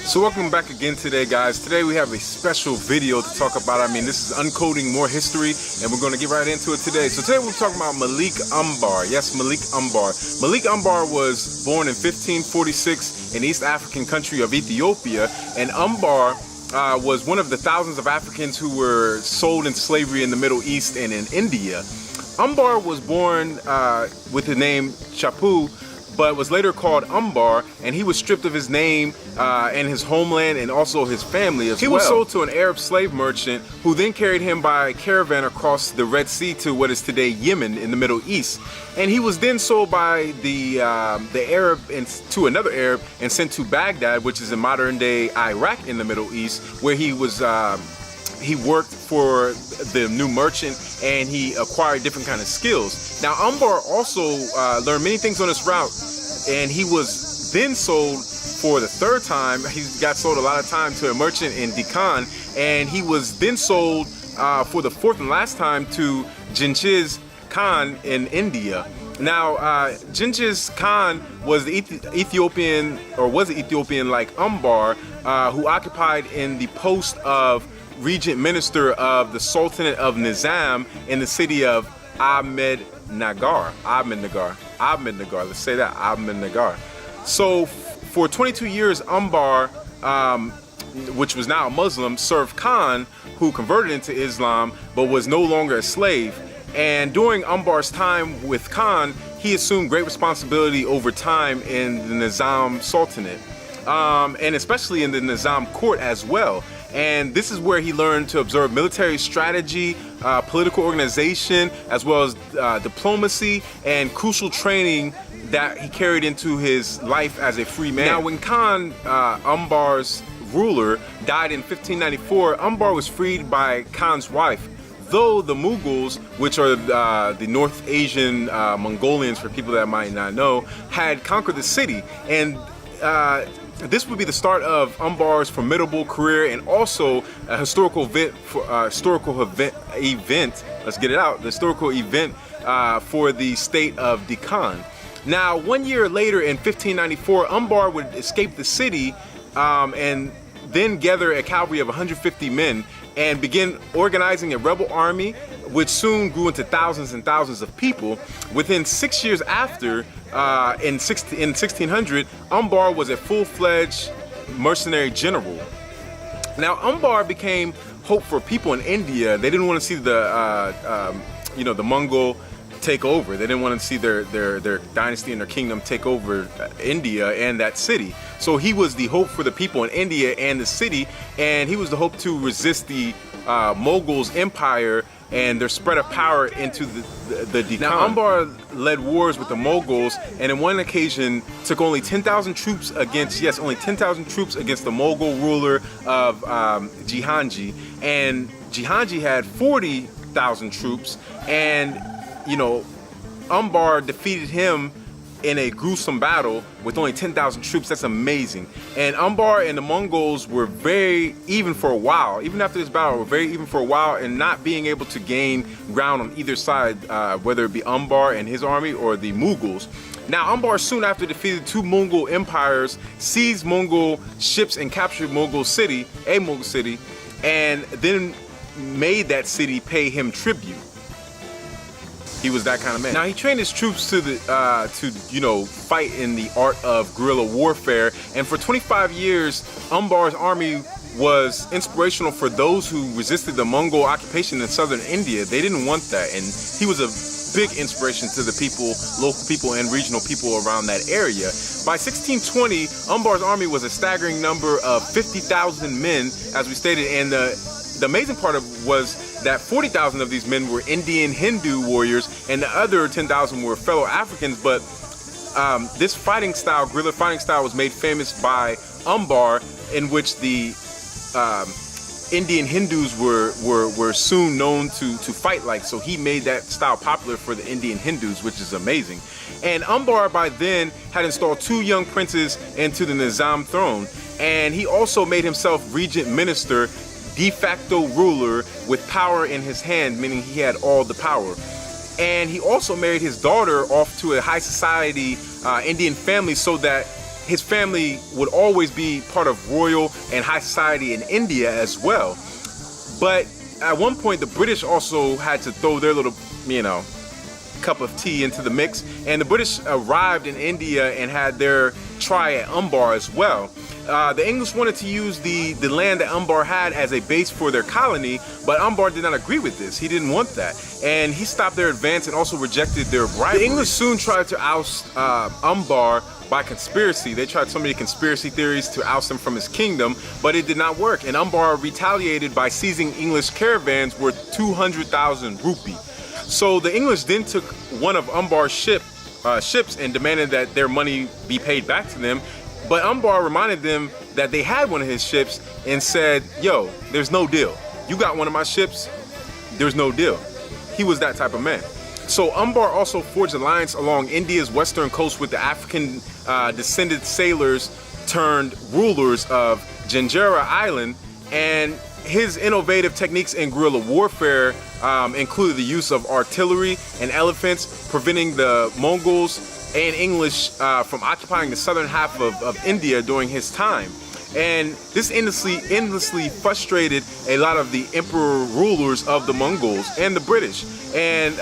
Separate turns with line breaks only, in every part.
So welcome back again today, guys. Today we have a special video to talk about. This is uncoding more history, and we're going to get right into it today. So today we're talking about Malik Ambar. Yes, Malik Ambar. Malik Ambar was born in 1546 in East African country of Ethiopia, and Ambar was one of the thousands of Africans who were sold into slavery in the Middle East and in India. Ambar was born with the name Chapu, but was later called Ambar, and he was stripped of his name and his homeland and also his family as well. He was sold to an Arab slave merchant who then carried him by caravan across the Red Sea to what is today Yemen in the Middle East. And he was then sold by the Arab to another Arab and sent to Baghdad, which is in modern day Iraq in the Middle East, where he was he worked for the new merchant and he acquired different kind of skills. Now Ambar also learned many things on this route, and he was then sold for the third time. He got sold a lot of time to a merchant in Deccan, and he was then sold for the fourth and last time to Genghis Khan in India. Now Genghis Khan was the Ethiopian like Ambar, who occupied in the post of regent minister of the Sultanate of Nizam in the city of Ahmednagar. Let's say that, Ahmednagar. So for 22 years, Ambar, which was now a Muslim, served Khan, who converted into Islam but was no longer a slave. And during Ambar's time with Khan, he assumed great responsibility over time in the Nizam Sultanate, and especially in the Nizam court as well. And this is where he learned to observe military strategy, political organization, as well as diplomacy and crucial training that he carried into his life as a free man. Now, when Khan, Ambar's ruler, died in 1594, Ambar was freed by Khan's wife. Though the Mughals, which are the North Asian Mongolians, for people that might not know, had conquered the city, and this would be the start of Ambar's formidable career and also a historical event. Let's get it out. The historical event for the state of Deccan. Now, 1 year later, in 1594, Ambar would escape the city and then gather a cavalry of 150 men and begin organizing a rebel army, which soon grew into thousands and thousands of people. Within 6 years after, in 1600, Ambar was a full-fledged mercenary general. Now, Ambar became hope for people in India. They didn't want to see the Mongol take over. They didn't want to see their dynasty and their kingdom take over India and that city. So he was the hope for the people in India and the city, and he was the hope to resist the Mughals' empire and their spread of power into the Deccan. Now, Ambar led wars with the Mughals, and in one occasion took only 10,000 troops against, yes, only 10,000 troops against the Mughal ruler of Jahangir. And Jahangir had 40,000 troops, and Ambar defeated him in a gruesome battle with only 10,000 troops. That's amazing. And Ambar and the Mongols were very even for a while. Even after this battle, were very even for a while, and not being able to gain ground on either side, whether it be Ambar and his army or the Mughals. Now, Ambar soon after defeated two Mongol empires, seized Mongol ships and captured a Mongol city, and then made that city pay him tribute. He was that kind of man. Now, he trained his troops to fight in the art of guerrilla warfare, and for 25 years, Ambar's army was inspirational for those who resisted the Mongol occupation in southern India. They didn't want that, and he was a big inspiration to the people, local people and regional people around that area. By 1620, Ambar's army was a staggering number of 50,000 men, as we stated, and the amazing part was that 40,000 of these men were Indian Hindu warriors, and the other 10,000 were fellow Africans. But this fighting style, guerrilla fighting style, was made famous by Ambar, in which the Indian Hindus were soon known to fight like. So he made that style popular for the Indian Hindus, which is amazing. And Ambar by then had installed two young princes into the Nizam throne, and he also made himself regent minister, de facto ruler with power in his hand, meaning he had all the power. And he also married his daughter off to a high society Indian family so that his family would always be part of royal and high society in India as well. But at one point, the British also had to throw their little, cup of tea into the mix, and the British arrived in India and had their try at Ambar as well. The English wanted to use the land that Ambar had as a base for their colony, but Ambar did not agree with this. He didn't want that, and he stopped their advance and also rejected their bribery. The English soon tried to oust Ambar by conspiracy. They tried so many conspiracy theories to oust him from his kingdom, but it did not work, and Ambar retaliated by seizing English caravans worth 200,000 rupee. So the English then took one of Ambar's ships and demanded that their money be paid back to them. But Ambar reminded them that they had one of his ships and said, yo, there's no deal. You got one of my ships, there's no deal. He was that type of man. So Ambar also forged alliance along India's western coast with the African descended sailors turned rulers of Janjira Island, and his innovative techniques in guerrilla warfare included the use of artillery and elephants, preventing the Mongols and English from occupying the southern half of India during his time. And this endlessly frustrated a lot of the emperor rulers of the Mongols and the British. And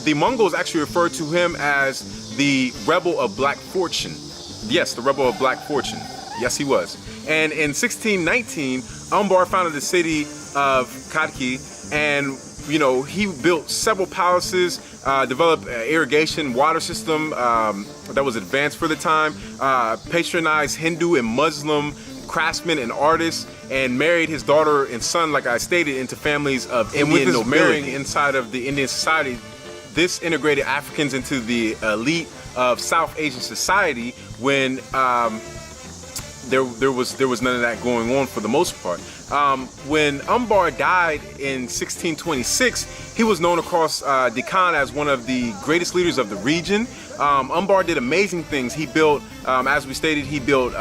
the Mongols actually referred to him as the rebel of black fortune. Yes, the rebel of black fortune. Yes, he was. And in 1619, Ambar founded the city of Kadki, and he built several palaces, developed an irrigation water system that was advanced for the time, patronized Hindu and Muslim craftsmen and artists, and married his daughter and son, like I stated, into families of Indian nobility. Marrying inside of the Indian society, this integrated Africans into the elite of South Asian society when there was none of that going on for the most part. When Ambar died in 1626, he was known across Deccan as one of the greatest leaders of the region. Ambar did amazing things. He built, as we stated, he built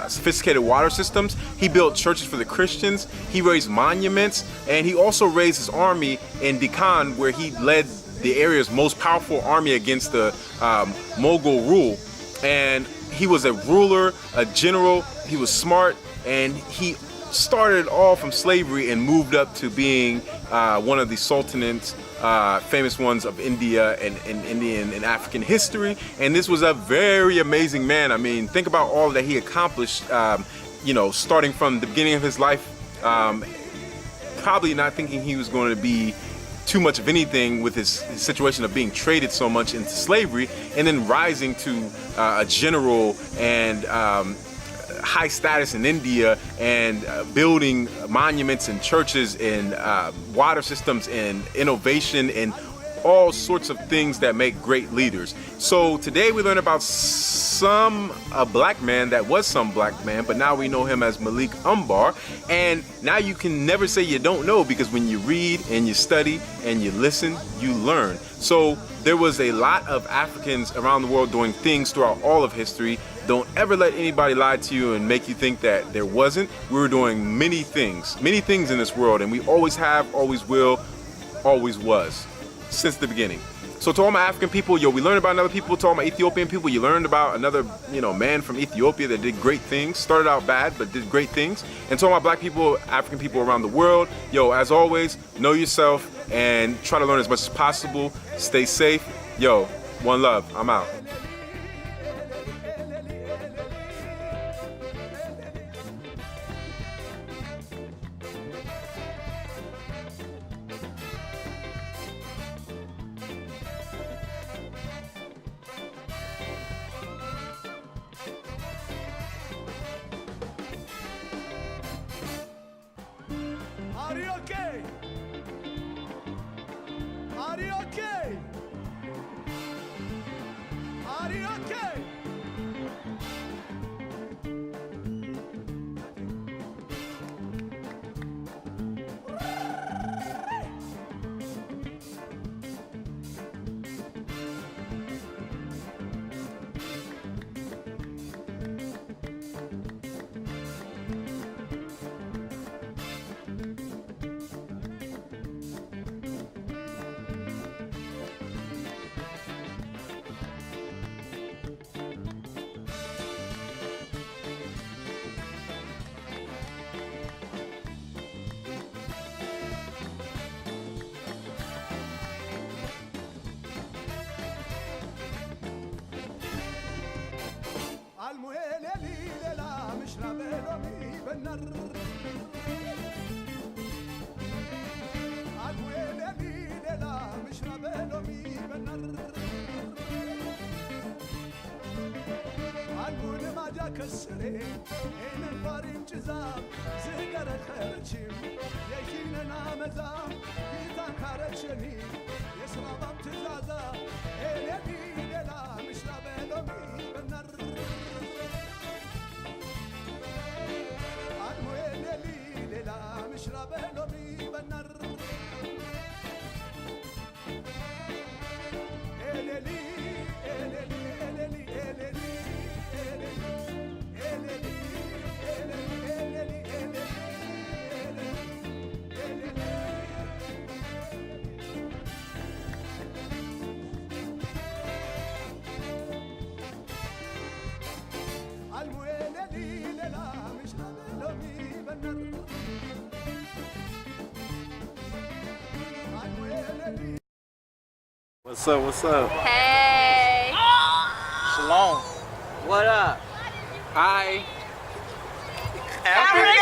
sophisticated water systems. He built churches for the Christians. He raised monuments, and he also raised his army in Deccan, where he led the area's most powerful army against the Mughal rule. And he was a ruler, a general. He was smart, and he started all from slavery and moved up to being one of the sultanates, famous ones of India and Indian and African history. And this was a very amazing man. I mean, think about all that he accomplished, starting from the beginning of his life, probably not thinking he was going to be too much of anything with his situation of being traded so much into slavery, and then rising to a general and high status in India, and building monuments and churches and water systems and innovation and all sorts of things that make great leaders. So today we learn about a black man that was some black man, but now we know him as Malik Ambar. And now you can never say you don't know, because when you read and you study and you listen, you learn. So there was a lot of Africans around the world doing things throughout all of history. Don't ever let anybody lie to you and make you think that there wasn't. We were doing many things in this world, and we always have, always will, always was, since the beginning. So to all my African people, we learned about another people. To all my Ethiopian people, you learned about another, man from Ethiopia that did great things. Started out bad, but did great things. And to all my black people, African people around the world, as always, know yourself and try to learn as much as possible. Stay safe. One love. I'm out.
Are you okay? Are you okay? بنر عالويلي ليلا مشرب لومي بنر عالبون ما جاك السرين إن البارين جزام زقر خرجيم يكيننا مزام يتان خرجني يسرب امتزازا إلي ليلا مشرب لومي بنر عالويلي ليلا مشرب لومي بنر إلي
What's up? What's up?
Hey.
Shalom.
What up?
Hi.
Africa.